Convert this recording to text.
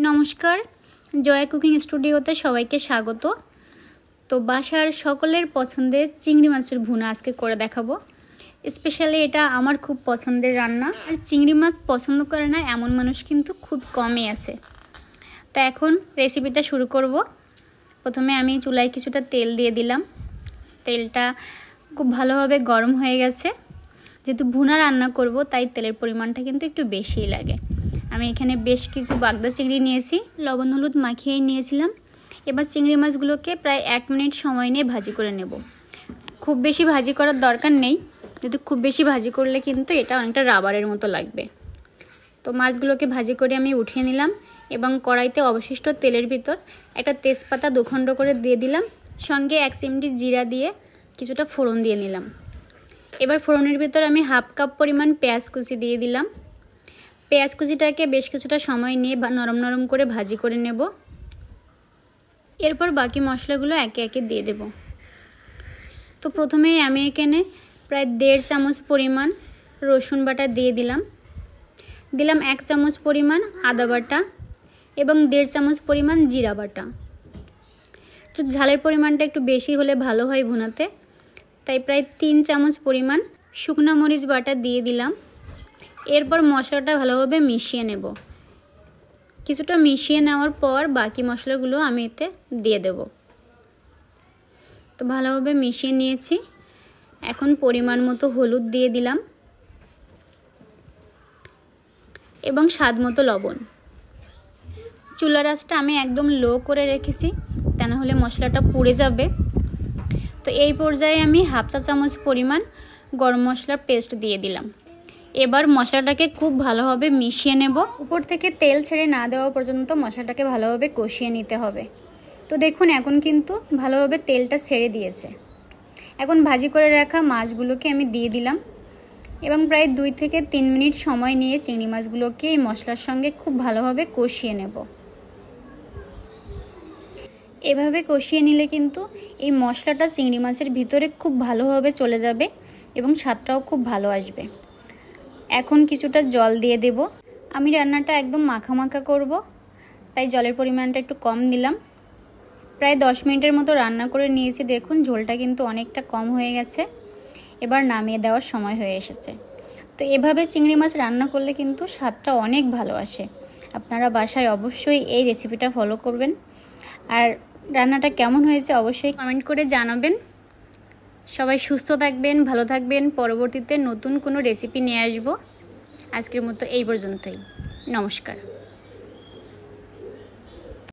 নমস্কার, জয়া কুকিং স্টুডিওতে সবাইকে স্বাগত। তো বাসার সকলের পছন্দের চিংড়ি মাছের ভুনা আজকে করে দেখাবো। স্পেশালি এটা আমার খুব পছন্দের রান্না। আর চিংড়ি মাছ পছন্দ করে না এমন মানুষ কিন্তু খুব কমই আছে। তো এখন রেসিপিটা শুরু করব। প্রথমে আমি চুলায় কিছুটা তেল দিয়ে দিলাম। তেলটা খুব ভালোভাবে গরম হয়ে গেছে। যেহেতু ভুনা রান্না করব তাই তেলের পরিমাণটা কিন্তু একটু বেশিই লাগে। আমি এখানে বেশ কিছু বাগদা চিংড়ি নিয়েছি, লবণ হলুদ মাখিয়ে নিয়েছিলাম। এবার চিংড়ি মাছগুলোকে প্রায় 1 মিনিট সময় নিয়ে ভাজি করে নেব। খুব বেশি ভাজি করার দরকার নেই, যেহেতু খুব বেশি ভাজি করলে কিন্তু এটা অনেকটা রাবারের মতো লাগবে। তো মাছগুলোকে ভাজি করে আমি উঠিয়ে নিলাম এবং কড়াইতে অবশিষ্ট তেলের ভিতর একটা তেজপাতা 2 খণ্ড করে দিয়ে দিলাম, সঙ্গে 1 চিমটি জিরা দিয়ে কিছুটা ফোড়ন দিয়ে নিলাম। এবার ফোড়নের ভিতর আমি 1/2 কাপ পরিমাণ পেঁয়াজ কুচি দিয়ে দিলাম। পেঁয়াজ কুচিটাকে বেশ কিছুটা সময় নিয়ে নরম নরম করে ভাজি করে নেব। এরপর বাকি মশলাগুলো একে একে দিয়ে দেব। তো প্রথমেই আমি এখানে প্রায় 1.5 চামচ পরিমাণ রসুন বাটা দিয়ে দিলাম। 1 চামচ পরিমাণ আদা বাটা এবং 1.5 চামচ পরিমাণ জিরা বাটা। তো ঝালের পরিমাণটা একটু বেশি হলে ভালো হয় ভুনাতে, তাই প্রায় 3 চামচ পরিমাণ শুকনো মরিচ বাটা দিয়ে দিলাম। এরপর মশলাটা ভালোভাবে মিশিয়ে নেব। কিছুটা মিশিয়ে নেওয়ার পর বাকি মশলাগুলো আমি এতে দিয়ে দেব। তো ভালোভাবে মিশিয়ে নিয়েছি। এখন পরিমাণ মতো হলুদ দিয়ে দিলাম এবং স্বাদ মতো লবণ। চুলার আঁচটা আমি একদম লো করে রেখেছি, তা না হলে মশলাটা পুড়ে যাবে। তো এই পর্যায়ে আমি 1/2 চা চামচ পরিমাণ গরম মশলার পেস্ট দিয়ে দিলাম। এবার মশলাটাকে খুব ভালোভাবে মিশিয়ে নেব। উপর থেকে তেল ছেড়ে না দেওয়া পর্যন্ত মশলাটাকে ভালোভাবে কষিয়ে নিতে হবে। তো দেখুন এখন কিন্তু ভালোভাবে তেলটা ছেড়ে দিয়েছে। এখন ভাজি করে রাখা মাছগুলোকে আমি দিয়ে দিলাম এবং প্রায় 2 থেকে 3 মিনিট সময় নিয়ে চিংড়ি মাছগুলোকে এই মশলার সঙ্গে খুব ভালোভাবে কষিয়ে নেব। এভাবে কষিয়ে নিলে কিন্তু এই মশলাটা চিংড়ি মাছের ভিতরে খুব ভালোভাবে চলে যাবে এবং স্বাদটাও খুব ভালো আসবে। এখন কিছুটা জল দিয়ে দেব। আমি রান্নাটা একদম মাখা মাখা করব, তাই জলের পরিমাণটা একটু কম দিলাম। প্রায় 10 মিনিটের মতো রান্না করে নিয়েছি। দেখুন ঝোলটা কিন্তু অনেকটা কম হয়ে গেছে। এবার নামিয়ে দেওয়ার সময় হয়ে এসেছে। তো এভাবে চিংড়ি মাছ রান্না করলে কিন্তু স্বাদটা অনেক ভালো আসে। আপনারা বাসায় অবশ্যই এই রেসিপিটা ফলো করবেন। আর রান্নাটা কেমন হয়েছে অবশ্যই কমেন্ট করে জানাবেন। সবাই সুস্থ থাকবেন, ভালো থাকবেন। পরবর্তীতে নতুন কোনো রেসিপি নিয়ে আসব। আজকের মতো এই পর্যন্তই। নমস্কার।